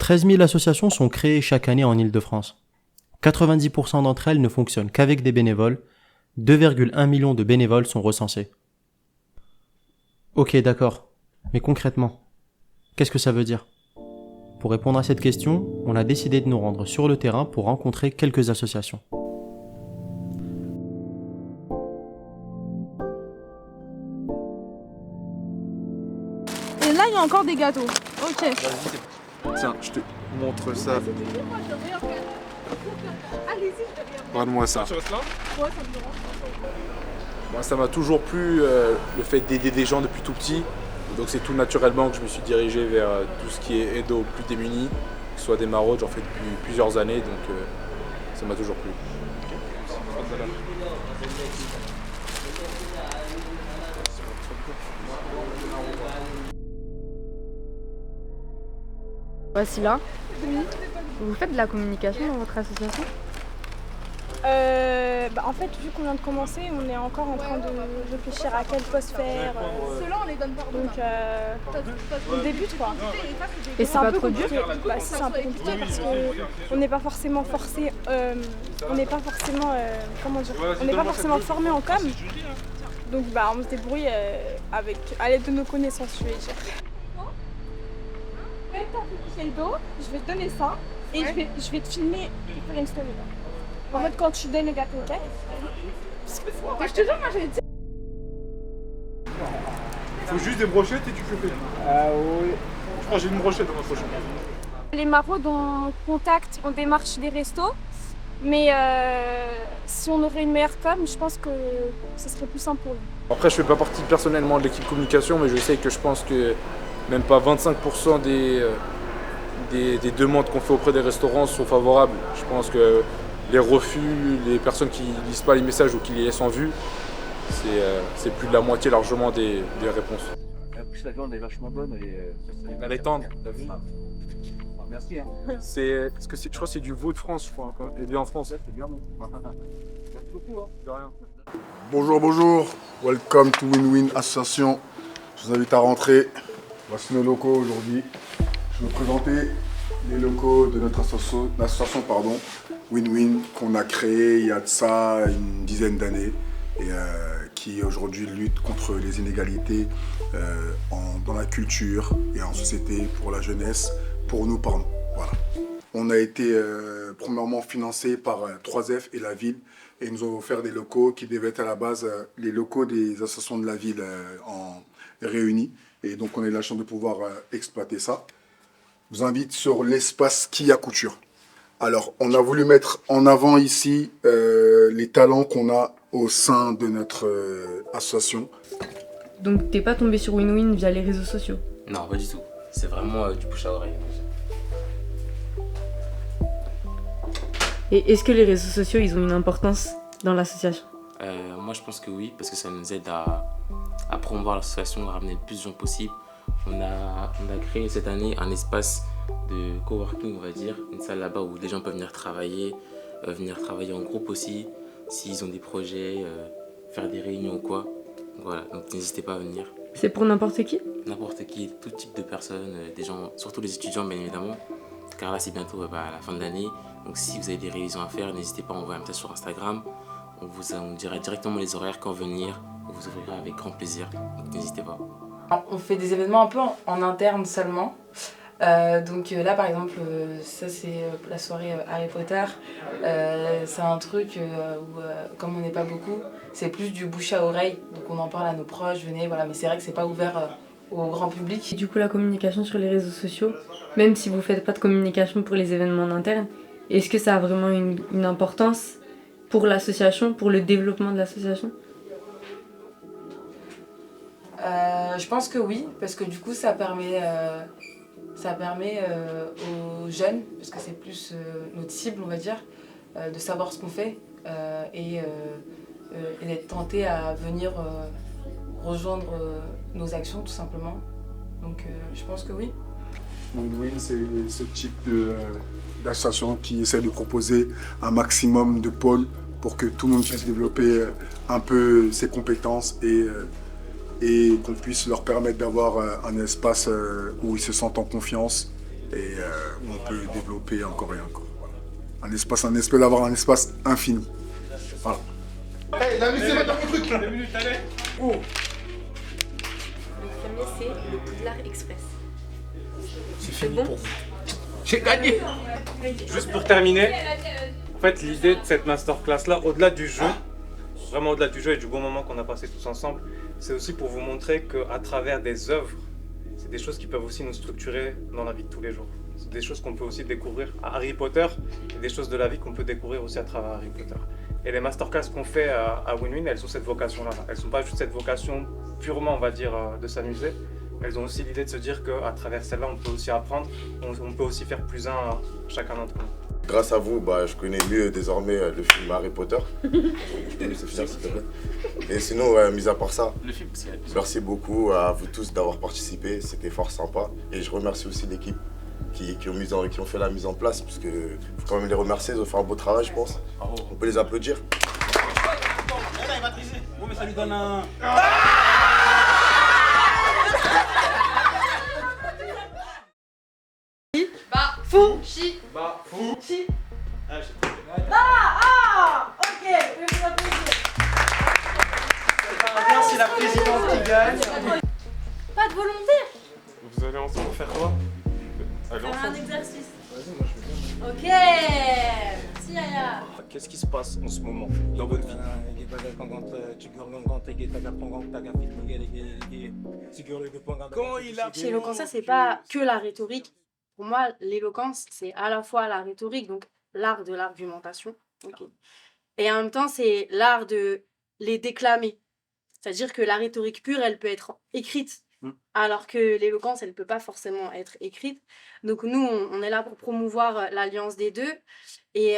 13 000 associations sont créées chaque année en Île-de-France. 90% d'entre elles ne fonctionnent qu'avec des bénévoles. 2,1 millions de bénévoles sont recensés. Ok, d'accord. Mais concrètement, qu'est-ce que ça veut dire? Pour répondre à cette question, on a décidé de nous rendre sur le terrain pour rencontrer quelques associations. Et là, il y a encore des gâteaux. Ok. Tiens, je te montre ça. Regarde-moi ça. Moi, ça m'a toujours plu le fait d'aider des gens depuis tout petit. Donc c'est tout naturellement que je me suis dirigé vers tout ce qui est aide aux plus démunis, que ce soit des maraudes, j'en fais depuis plusieurs années, donc ça m'a toujours plu. Voici là. Vous faites de la communication dans votre association? En fait, vu qu'on vient de commencer, on est encore en train de réfléchir à quel poste faire. Ceux-là, on les donne par on débute quoi. Et c'est pas trop dur? C'est un peu compliqué parce qu'on n'est pas forcément forcé, on n'est pas forcément, on n'est pas forcément formé en com. Donc on se débrouille à l'aide de nos connaissances, je vais dire. Quand tu as le dos, je vais te donner ça et je vais te filmer et faire une story. En fait, quand tu donnes les gâteaux, ok? Je te jure, moi j'ai dit. Faut juste des brochettes et tu fais. Ah oui. Je crois que j'ai une brochette dans ma poche. Les maraudes, on contacte, on démarche des restos, mais si on aurait une meilleure com, je pense que ce serait plus simple pour nous. Après, je fais pas partie personnellement de l'équipe communication, mais je sais que je pense que même pas 25% des demandes qu'on fait auprès des restaurants sont favorables. Je pense que les refus, les personnes qui lisent pas les messages ou qui les laissent en vue, c'est plus de la moitié largement des réponses. En plus la viande est vachement bonne et Elle est tendre, t'as vu? merci. Je crois que c'est du veau de France, je crois, élevé en France. C'est bien bon. Merci beaucoup. De rien. Bonjour, welcome to Win-Win Association. Je vous invite à rentrer. Voici nos locaux aujourd'hui. Je vais vous présenter les locaux de notre association Win-Win qu'on a créé il y a de ça une dizaine d'années et qui aujourd'hui lutte contre les inégalités dans la culture et en société pour la jeunesse, pour nous, par nous. Voilà. On a été premièrement financé par 3F et la ville et ils nous ont offert des locaux qui devaient être à la base les locaux des associations de la ville réunis. Et donc on a eu la chance de pouvoir exploiter ça. Je vous invite sur l'espace Kia Couture. Alors on a voulu mettre en avant ici les talents qu'on a au sein de notre association. Donc t'es pas tombé sur Win-Win via les réseaux sociaux? Non, pas du tout. C'est vraiment du bouche à oreille. Et est-ce que les réseaux sociaux, ils ont une importance dans l'association? Moi, je pense que oui, parce que ça nous aide à promouvoir l'association, à ramener le plus de gens possible. On a créé cette année un espace de coworking, on va dire, une salle là-bas où les gens peuvent venir travailler en groupe aussi, s'ils ont des projets, faire des réunions ou quoi. Voilà, donc n'hésitez pas à venir. C'est pour n'importe qui? N'importe qui, tout type de personnes, des gens, surtout les étudiants bien évidemment, car là c'est bientôt à la fin de l'année. Donc si vous avez des révisions à faire, n'hésitez pas à envoyer un message sur Instagram. On vous dira directement les horaires, quand venir. On vous ouvrira avec grand plaisir. Donc n'hésitez pas. On fait des événements un peu en interne seulement. Donc là par exemple, ça c'est la soirée Harry Potter. C'est un truc où comme on n'est pas beaucoup, c'est plus du bouche à oreille. Donc on en parle à nos proches, venez, voilà. Mais c'est vrai que c'est pas ouvert au grand public. Et du coup la communication sur les réseaux sociaux, même si vous faites pas de communication pour les événements en interne, est-ce que ça a vraiment une importance pour l'association, pour le développement de l'association? Je pense que oui, parce que du coup ça permet aux jeunes, parce que c'est plus notre cible on va dire, de savoir ce qu'on fait et d'être tenté à venir rejoindre nos actions tout simplement. Donc je pense que oui. Win-Win, c'est ce type d'association qui essaie de proposer un maximum de pôles pour que tout le monde puisse développer un peu ses compétences et qu'on puisse leur permettre d'avoir un espace où ils se sentent en confiance et où on peut développer encore et encore. Voilà. Un espace, on espère d'avoir un espace infini. Voilà. Hey, la musique, dans mon truc. 2 minutes, allez. Oh. Le premier, c'est le Poudlard Express. C'est fini pour vous. J'ai gagné. Juste pour terminer, en fait, l'idée de cette masterclass-là, au-delà du jeu, vraiment au-delà du jeu et du bon moment qu'on a passé tous ensemble, c'est aussi pour vous montrer qu'à travers des œuvres, c'est des choses qui peuvent aussi nous structurer dans la vie de tous les jours. C'est des choses qu'on peut aussi découvrir à Harry Potter et des choses de la vie qu'on peut découvrir aussi à travers Harry Potter. Et les masterclass qu'on fait à WinWin, elles ont cette vocation-là. Elles ne sont pas juste cette vocation purement, on va dire, de s'amuser. Elles ont aussi l'idée de se dire qu'à travers celle-là, on peut aussi apprendre, on peut aussi faire plus un chacun d'entre nous. Grâce à vous, je connais mieux désormais le film Harry Potter. C'est fini, s'il te plaît. Et sinon, mis à part ça, merci beaucoup à vous tous d'avoir participé, c'était fort sympa. Et je remercie aussi l'équipe qui ont fait la mise en place, parce que faut quand même les remercier, ils ont fait un beau travail, je pense. On peut les applaudir. Il va triser. Oui, mais ça lui donne un... Fouchi. Fouchi. Ok, je vais vous applaudir. C'est la présidente qui gagne. Pas de volontaire. Vous allez ensemble faire quoi? Faire un exercice. Ok. Merci Yaya. Qu'est-ce qui se passe en ce moment dans votre vie? Comment il a... Chez Eloquentia, c'est pas que la rhétorique. Pour moi, l'éloquence, c'est à la fois la rhétorique, donc l'art de l'argumentation, et en même temps, c'est l'art de les déclamer. C'est-à-dire que la rhétorique pure, elle peut être écrite, alors que l'éloquence, elle ne peut pas forcément être écrite. Donc nous, on est là pour promouvoir l'alliance des deux. Et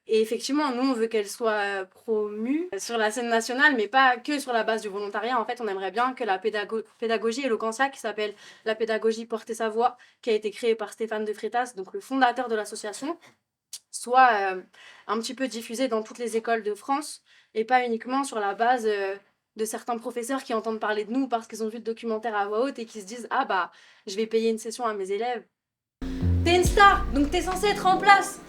effectivement, nous, on veut qu'elle soit promue sur la scène nationale, mais pas que sur la base du volontariat. En fait, on aimerait bien que la pédagogie Eloquentia, qui s'appelle la pédagogie Porter sa voix, qui a été créée par Stéphane de Freitas, donc le fondateur de l'association, soit un petit peu diffusée dans toutes les écoles de France, et pas uniquement sur la base de certains professeurs qui entendent parler de nous parce qu'ils ont vu le documentaire à voix haute et qui se disent « Ah bah, je vais payer une session à mes élèves ». T'es une star, donc t'es censé être en place.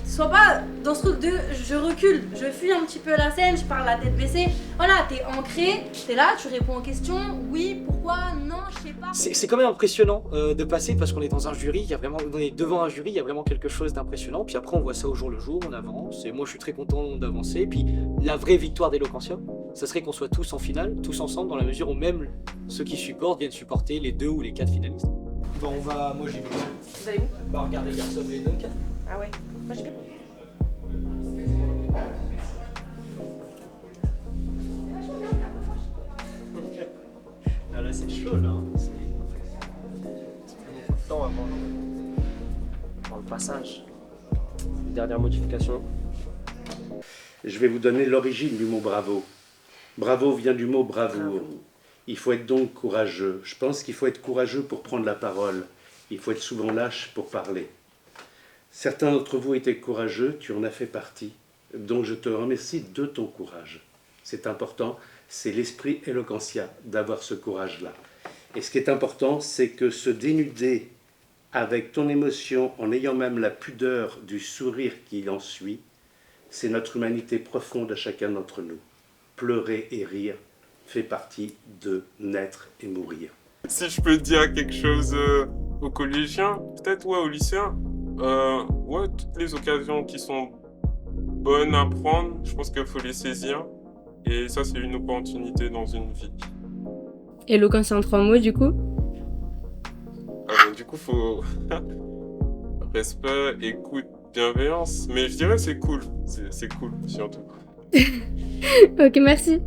Sois pas dans ce truc de je recule, je fuis un petit peu la scène, je parle la tête baissée. Voilà, t'es ancré, t'es là, tu réponds aux questions, oui, pourquoi, non, je sais pas. C'est quand même impressionnant de passer parce qu'on est dans un jury, on est devant un jury, il y a vraiment quelque chose d'impressionnant. Puis après on voit ça au jour le jour, on avance, et moi je suis très content d'avancer. Et puis la vraie victoire d'Eloquentia, ça serait qu'on soit tous en finale, tous ensemble, dans la mesure où même ceux qui supportent viennent supporter les 2 ou les 4 finalistes. Bon, moi j'y vais. Vous allez où? Regardez Garçon et Duncan. Ah ouais, moi j'y vais. Ah là c'est chaud là, c'est beaucoup de temps avant le passage. Une dernière modification. Je vais vous donner l'origine du mot bravo. Bravo vient du mot bravoure. Il faut être donc courageux. Je pense qu'il faut être courageux pour prendre la parole. Il faut être souvent lâche pour parler. Certains d'entre vous étaient courageux, tu en as fait partie. Donc je te remercie de ton courage. C'est important, c'est l'esprit Eloquentia d'avoir ce courage-là. Et ce qui est important, c'est que se dénuder avec ton émotion, en ayant même la pudeur du sourire qui en suit, c'est notre humanité profonde à chacun d'entre nous. Pleurer et rire fait partie de naître et mourir. Si je peux dire quelque chose aux collégiens, peut-être aux lycéens, toutes les occasions qui sont bonnes à prendre, je pense qu'il faut les saisir. Et ça, c'est une opportunité dans une vie. Eloquentia en 3 mots, du coup? Du coup, faut respect, écoute, bienveillance. Mais je dirais c'est cool. C'est cool, surtout. Ok, merci.